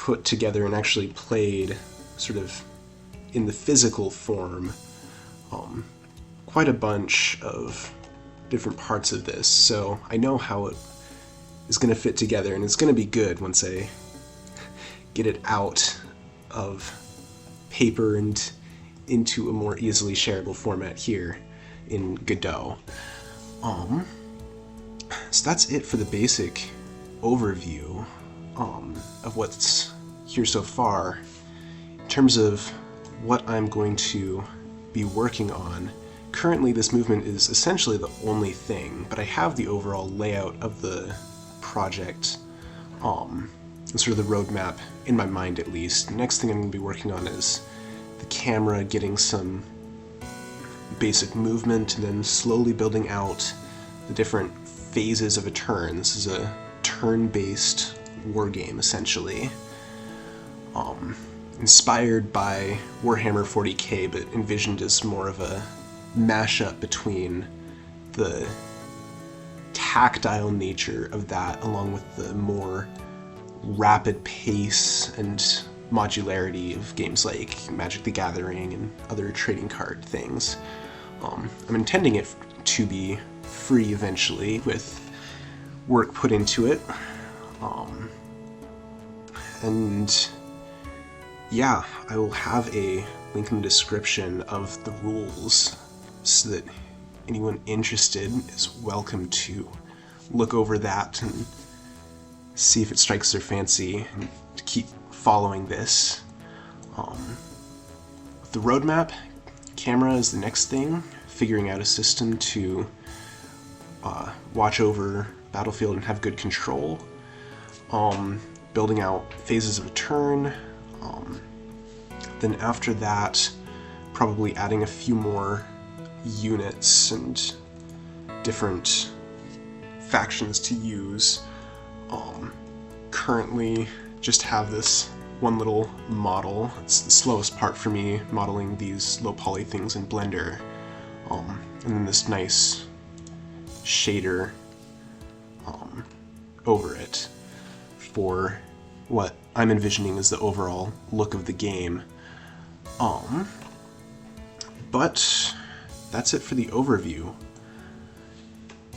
put together and actually played sort of in the physical form quite a bunch of different parts of this, so I know how it is going to fit together, and it's going to be good once I get it out of paper and into a more easily shareable format here in Godot. So that's it for the basic overview of what's here so far. In terms of what I'm going to be working on, currently this movement is essentially the only thing, but I have the overall layout of the project and sort of the roadmap in my mind at least. The next thing I'm going to be working on is the camera, getting some basic movement, and then slowly building out the different phases of a turn. This is a turn-based wargame, essentially. Inspired by Warhammer 40k, but envisioned as more of a mashup between the tactile nature of that along with the more rapid pace and modularity of games like Magic the Gathering and other trading card things. I'm intending it to be free eventually with work put into it. And yeah, I will have a link in the description of the rules so that anyone interested is welcome to look over that and see if it strikes their fancy and to keep following this. With the roadmap, camera is the next thing, figuring out a system to watch over battlefield and have good control. Building out phases of a turn. Then after that, probably adding a few more units and different factions to use. Currently just have this one little model. It's the slowest part for me, modeling these low poly things in Blender. And then this nice shader over it for what I'm envisioning as the overall look of the game. But that's it for the overview.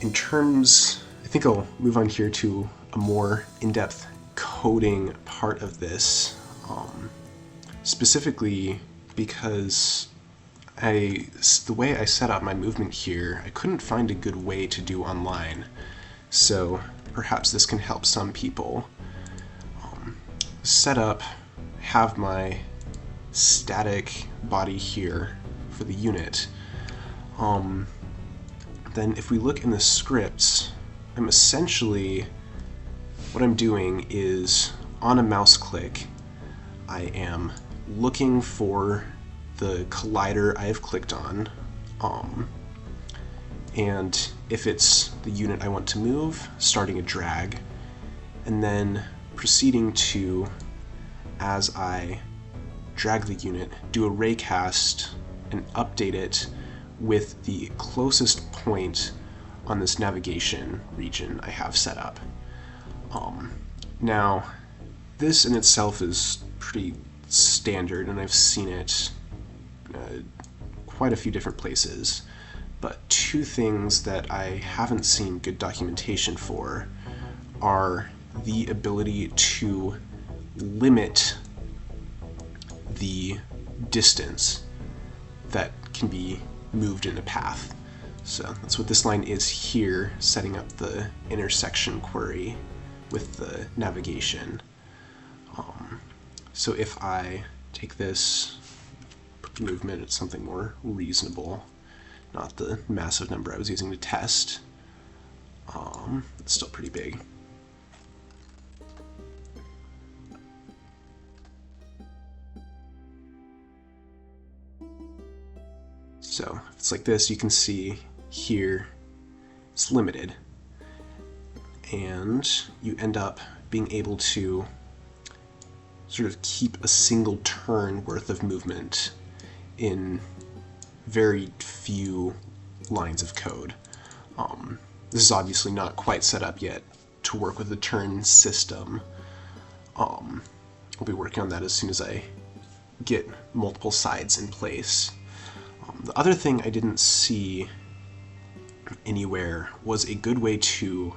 In terms, I think I'll move on here to a more in-depth coding part of this, specifically because the way I set up my movement here, I couldn't find a good way to do online, so perhaps this can help some people. Set up, have my static body here for the unit. Then if we look in the scripts, I'm essentially, what I'm doing is on a mouse click, I am looking for the collider I have clicked on, and if it's the unit I want to move, starting a drag, and then proceeding to, as I drag the unit, do a raycast and update it with the closest point on this navigation region I have set up. Now, this in itself is pretty standard, and I've seen it quite a few different places, but two things that I haven't seen good documentation for are the ability to limit the distance that can be moved in a path. So that's what this line is here, setting up the intersection query with the navigation. So if I take this, put the movement at something more reasonable, not the massive number I was using to test, it's still pretty big. So if it's like this, you can see here it's limited, and you end up being able to sort of keep a single turn worth of movement in very few lines of code. This is obviously not quite set up yet to work with the turn system, I'll be working on that as soon as I get multiple sides in place. The other thing I didn't see anywhere was a good way to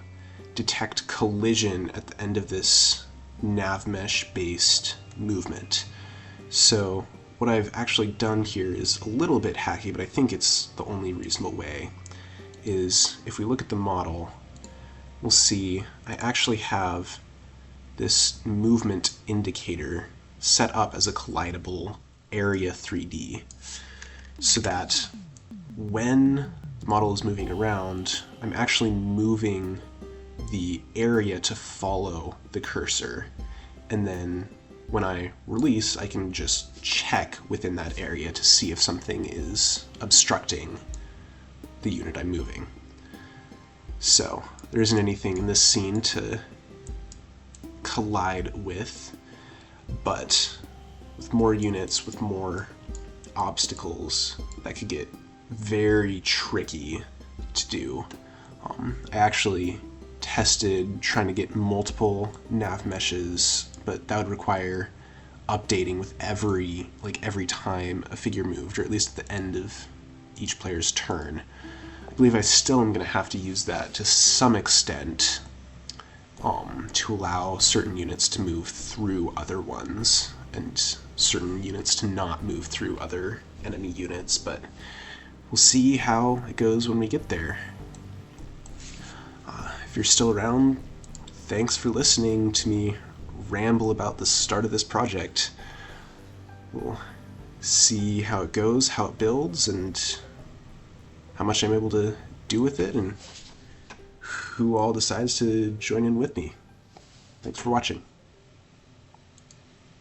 detect collision at the end of this Navmesh based movement. So what I've actually done here is a little bit hacky, but I think it's the only reasonable way, is if we look at the model, we'll see I actually have this movement indicator set up as a collidable area 3D, so that when the model is moving around, I'm actually moving the area to follow the cursor, and then when I release, I can just check within that area to see if something is obstructing the unit I'm moving. So there isn't anything in this scene to collide with, but with more units, with more obstacles, that could get very tricky to do. I actually tested trying to get multiple nav meshes, but that would require updating with every time a figure moved, or at least at the end of each player's turn. I believe I still am going to have to use that to some extent to allow certain units to move through other ones, and certain units to not move through other enemy units, but we'll see how it goes when we get there. If you're still around, thanks for listening to me ramble about the start of this project. We'll see how it goes, how it builds, and how much I'm able to do with it, and who all decides to join in with me. Thanks for watching.